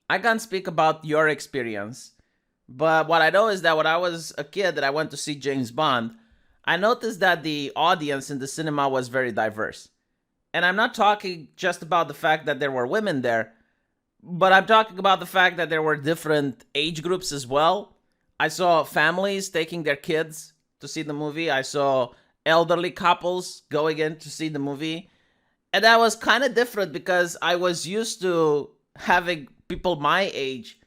I can't speak about your experience, but what I know is that when I was a kid that I went to see James Bond, I noticed that the audience in the cinema was very diverse. And I'm not talking just about the fact that there were women there, but I'm talking about the fact that there were different age groups as well. I saw families taking their kids to see the movie. I saw elderly couples going in to see the movie. And that was kind of different because I was used to having people my age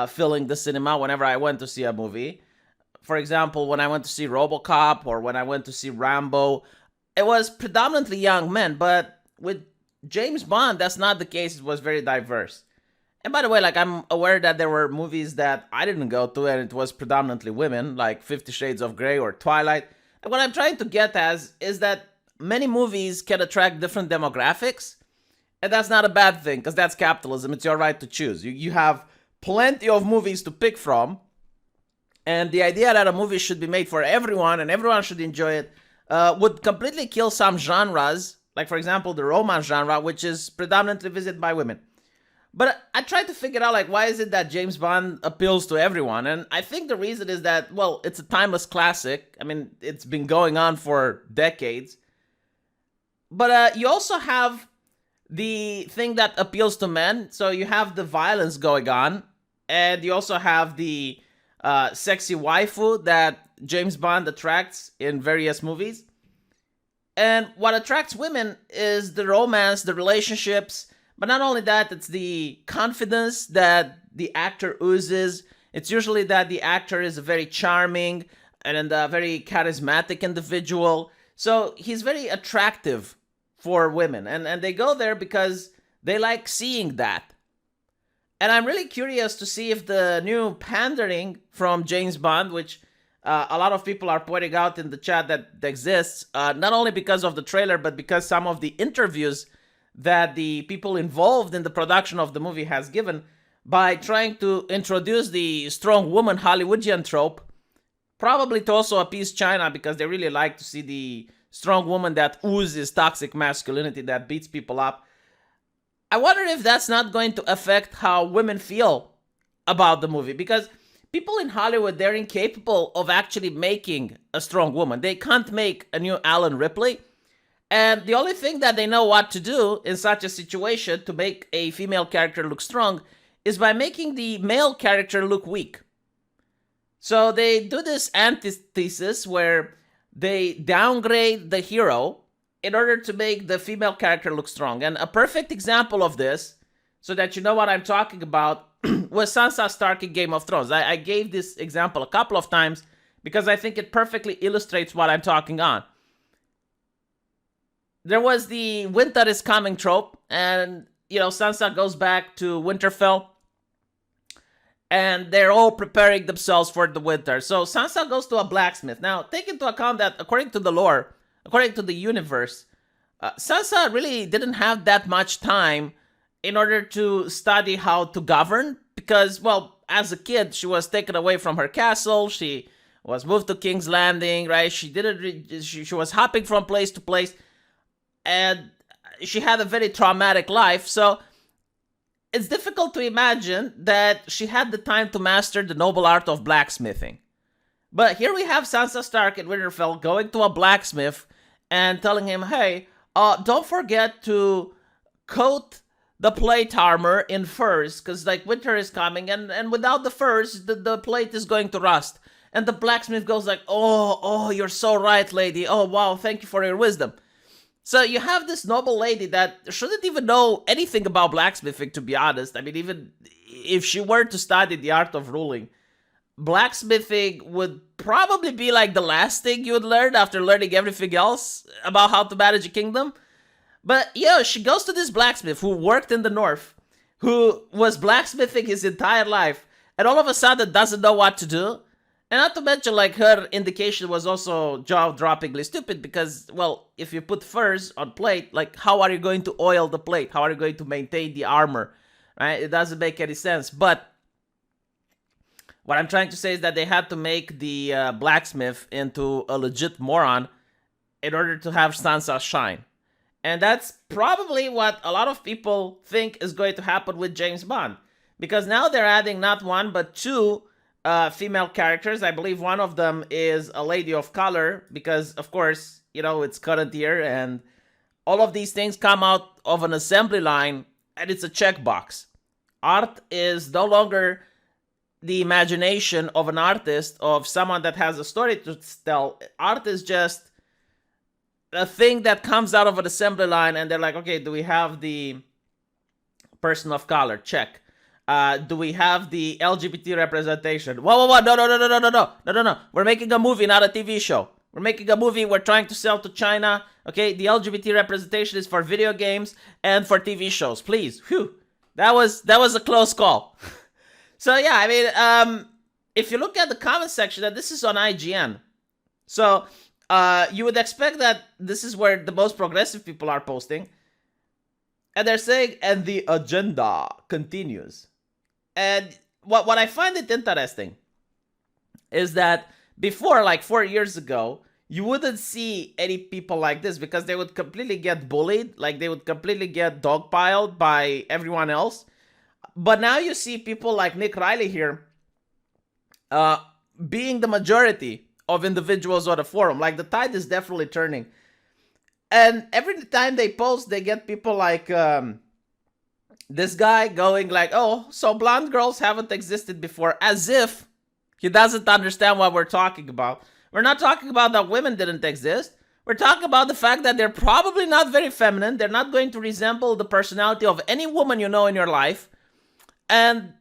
filling the cinema whenever I went to see a movie. For example, when I went to see RoboCop or when I went to see Rambo, it was predominantly young men. But with James Bond, that's not the case. It was very diverse. And by the way, like I'm aware that there were movies that I didn't go to and it was predominantly women, like 50 Shades of Grey or Twilight. And what I'm trying to get as is that many movies can attract different demographics. And that's not a bad thing because that's capitalism. It's your right to choose. You have plenty of movies to pick from. And the idea that a movie should be made for everyone and everyone should enjoy it would completely kill some genres. Like, for example, the romance genre, which is predominantly visited by women. But I tried to figure out, like, why is it that James Bond appeals to everyone? And I think the reason is that, well, it's a timeless classic. I mean, it's been going on for decades. But you also have the thing that appeals to men. So you have the violence going on. And you also have the sexy waifu that James Bond attracts in various movies. And what attracts women is the romance, the relationships. But not only that, it's the confidence that the actor oozes. It's usually that the actor is a very charming and a very charismatic individual. So he's very attractive for women. And they go there because they like seeing that. And I'm really curious to see if the new pandering from James Bond, which a lot of people are pointing out in the chat that exists, not only because of the trailer, but because some of the interviews that the people involved in the production of the movie has given by trying to introduce the strong woman Hollywoodian trope, probably to also appease China because they really like to see the strong woman that oozes toxic masculinity that beats people up. I wonder if that's not going to affect how women feel about the movie because people in Hollywood, they're incapable of actually making a strong woman. They can't make a new Alan Ripley. And the only thing that they know what to do in such a situation to make a female character look strong is by making the male character look weak. So they do this antithesis where they downgrade the hero in order to make the female character look strong. And a perfect example of this, so that you know what I'm talking about, was Sansa Stark in Game of Thrones. I gave this example a couple of times because I think it perfectly illustrates what I'm talking on. There was the winter is coming trope, and, Sansa goes back to Winterfell, and they're all preparing themselves for the winter. So Sansa goes to a blacksmith. Now, take into account that according to the lore, according to the universe, Sansa really didn't have that much time in order to study how to govern because, well, as a kid, she was taken away from her castle. She was moved to King's Landing, right? She was hopping from place to place, and she had a very traumatic life. So it's difficult to imagine that she had the time to master the noble art of blacksmithing. But here we have Sansa Stark at Winterfell going to a blacksmith and telling him, hey, don't forget to coat the plate armor in furs, because like winter is coming, and without the furs, the plate is going to rust. And the blacksmith goes like, oh, you're so right, lady. Oh, wow, thank you for your wisdom. So you have this noble lady that shouldn't even know anything about blacksmithing, to be honest. I mean, even if she were to study the art of ruling, blacksmithing would probably be like the last thing you would learn after learning everything else about how to manage a kingdom. But yeah, she goes to this blacksmith who worked in the north, who was blacksmithing his entire life, and all of a sudden doesn't know what to do. And not to mention, like, her indication was also jaw-droppingly stupid because, well, if you put furs on plate, like, how are you going to oil the plate? How are you going to maintain the armor? Right? It doesn't make any sense. But what I'm trying to say is that they had to make the blacksmith into a legit moron in order to have Sansa shine. And that's probably what a lot of people think is going to happen with James Bond. because now they're adding not one but two female characters. I believe one of them is a lady of color because, of course, it's current year and all of these things come out of an assembly line and it's a checkbox. Art is no longer the imagination of an artist, of someone that has a story to tell. Art is just a thing that comes out of an assembly line and they're like, okay, do we have the person of color? Check. Do we have the LGBT representation? Whoa, no. We're making a movie, not a TV show. We're making a movie we're trying to sell to China. Okay, the LGBT representation is for video games and for TV shows. Please. Whew. That was a close call. So yeah, I mean, if you look at the comment section, that this is on IGN. So you would expect that this is where the most progressive people are posting. And they're saying, and the agenda continues. And what I find it interesting is that before, like 4 years ago, you wouldn't see any people like this because they would completely get bullied. Like they would completely get dogpiled by everyone else. But now you see people like Nick Riley here being the majority of individuals on the forum. Like the tide is definitely turning. And every time they post, they get people like this guy going like, oh, so blonde girls haven't existed before, as if he doesn't understand what we're talking about. We're not talking about that women didn't exist. We're talking about the fact that they're probably not very feminine. They're not going to resemble the personality of any woman you know in your life. And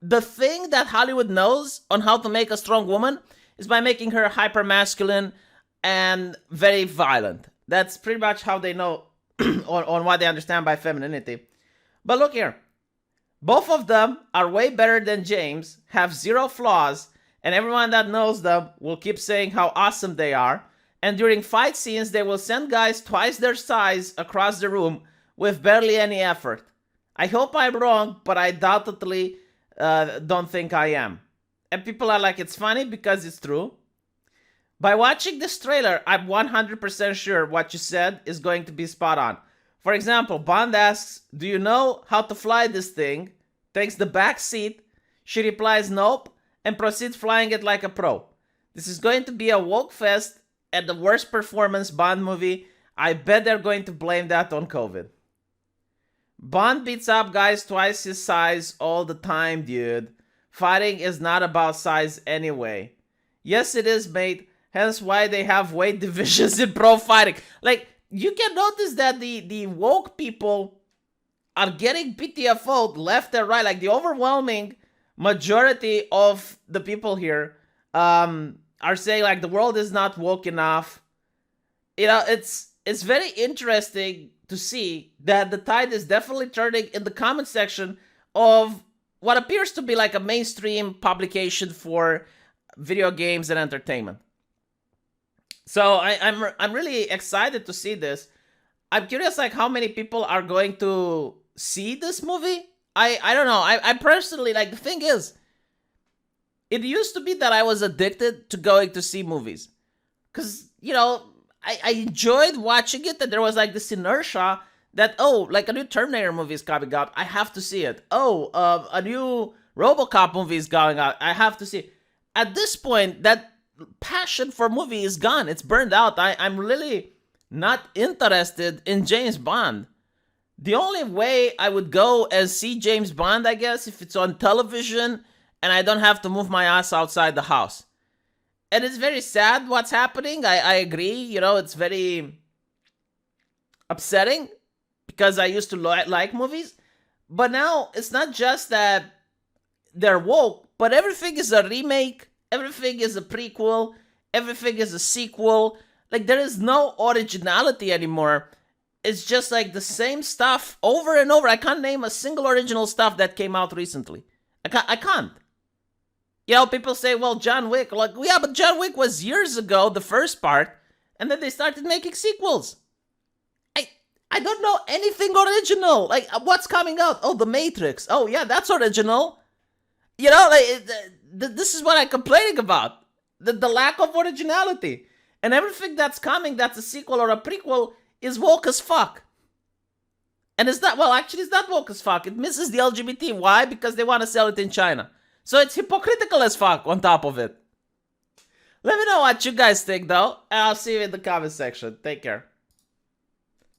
the thing that Hollywood knows on how to make a strong woman is by making her hyper masculine and very violent. That's pretty much how they know on what they understand by femininity. But look here. Both of them are way better than James, have zero flaws, and everyone that knows them will keep saying how awesome they are. And during fight scenes, they will send guys twice their size across the room with barely any effort. I hope I'm wrong, but I undoubtedly don't think I am. And people are like, it's funny because it's true. By watching this trailer, I'm 100% sure what you said is going to be spot on. For example, Bond asks, do you know how to fly this thing? Takes the back seat. She replies, nope, and proceeds flying it like a pro. This is going to be a woke fest and the worst performance Bond movie. I bet they're going to blame that on COVID. Bond beats up guys twice his size all the time, dude. Fighting is not about size anyway. Yes, it is, mate. Hence why they have weight divisions in pro fighting. Like, you can notice that the woke people are getting PTFO'd left and right. Like, the overwhelming majority of the people here are saying, like, the world is not woke enough. It's very interesting to see that the tide is definitely turning in the comment section of what appears to be like a mainstream publication for video games and entertainment. So I'm really excited to see this. I'm curious, like, how many people are going to see this movie. I don't know. I personally, like, the thing is, it used to be that I was addicted to going to see movies. Because, I enjoyed watching it, and there was, like, this inertia that, like, a new Terminator movie is coming out. I have to see it. A new RoboCop movie is going out. I have to see it. At this point, that passion for movie is gone. It's burned out. I'm really not interested in James Bond. The only way I would go and see James Bond, I guess, if it's on television and I don't have to move my ass outside the house. And it's very sad what's happening. I agree. It's very upsetting because I used to like movies. But now it's not just that they're woke, but everything is a remake. Everything is a prequel. Everything is a sequel. Like, there is no originality anymore. It's just like the same stuff over and over. I can't name a single original stuff that came out recently. I can't. People say, well, John Wick. Like, yeah, but John Wick was years ago, the first part, and then they started making sequels. I don't know anything original. Like, what's coming out? Oh, The Matrix. Oh, yeah, that's original. This is what I'm complaining about. The lack of originality. And everything that's coming that's a sequel or a prequel is woke as fuck. And it's not, well, actually, it's not woke as fuck. It misses the LGBT. Why? Because they want to sell it in China. So it's hypocritical as fuck on top of it. Let me know what you guys think, though. And I'll see you in the comment section. Take care.